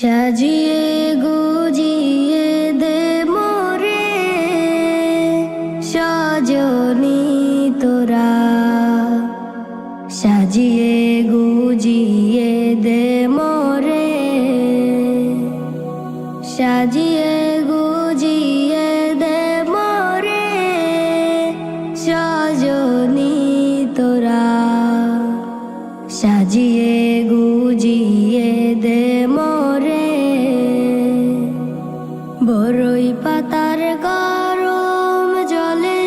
সাজিয়ে গুজিয়ে দে মোরে সজনী তোরা, সাজিয়ে গুজিয়ে দে মোরে, সাজিয়ে গুজিয়ে দে মোরে সজনী তোরা, সাজিয়ে গুজিয়ে দে মোরে। বরই পাতার গরম জলে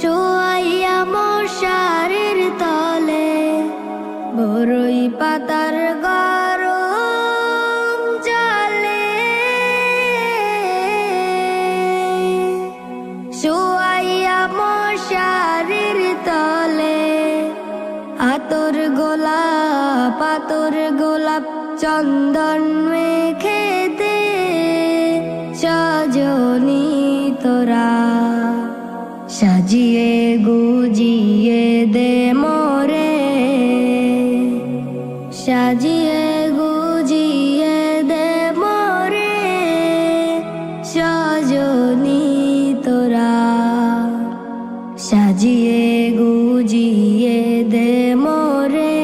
শোয়াইয়া মশারির তলে, বরই পাতার গরম জলে শোয়াইয়া মশারির তলে, আতর গোলাপ আতর গোলাপ চন্দন মেখে দে সজনী তোরা, সাজিয়ে গুজিয়ে দে মোরে, সাজিয়ে গুজিয়ে দে মোরে সজনী তোরা, সাজিয়ে গুজিয়ে দে মোরে।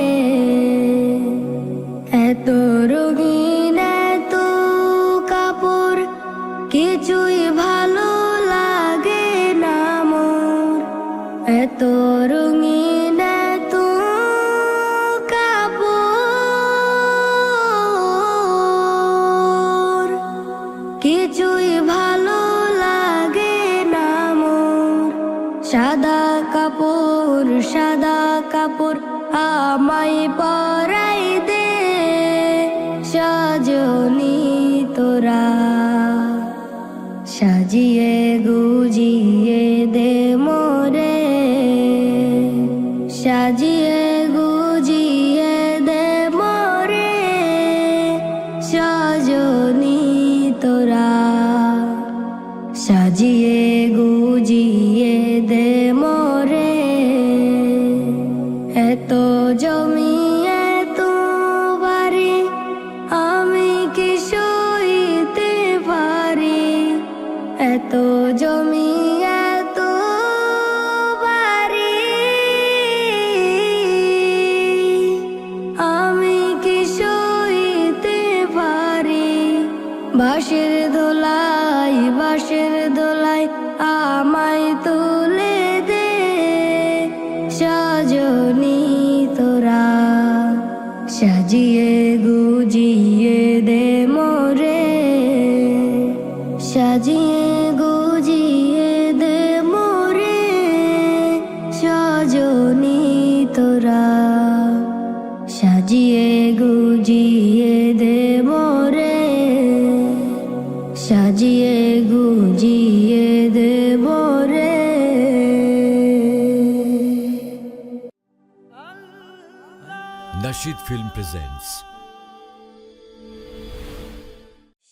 এত রঙিন এত কাপড় কিছুই ভালো লাগে না মোর, এত রঙিন এত কাপড় কিছুই ভালো লাগে না মোর। সাদা কাপড় আমায় পরাই দে সজনী তোরা, সাজিয়ে গুজিয়ে দে মোরে, সাজিয়ে গুজিয়ে দে মোরে সজনী তোরা, সাজিয়ে গুজিয়ে দে মোরে। এত জমি এত বাড়ি আমি কি সইতে পারি, এত জমি এত বাড়ি আমি কি সইতে পারি। বাঁশের দোলাই আমায় তুলে দে সজনী তোরা, সাজিয়ে গুজিয়ে দে মোরে, সাজিয়ে গুজিয়ে দে মোরে সজনী তোরা, সাজিয়ে গুজিয়ে দে মোরে, সাজিয়ে গুজিয়ে দে মোরে। Nasheed Film presents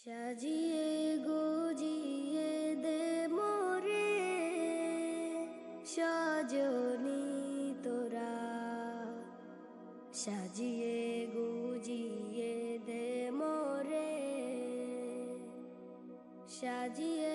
সাজিয়ে গুজিয়ে দে মোরে সজনী তোরা, সাজিয়ে গুজিয়ে দে মোরে, সাজিয়ে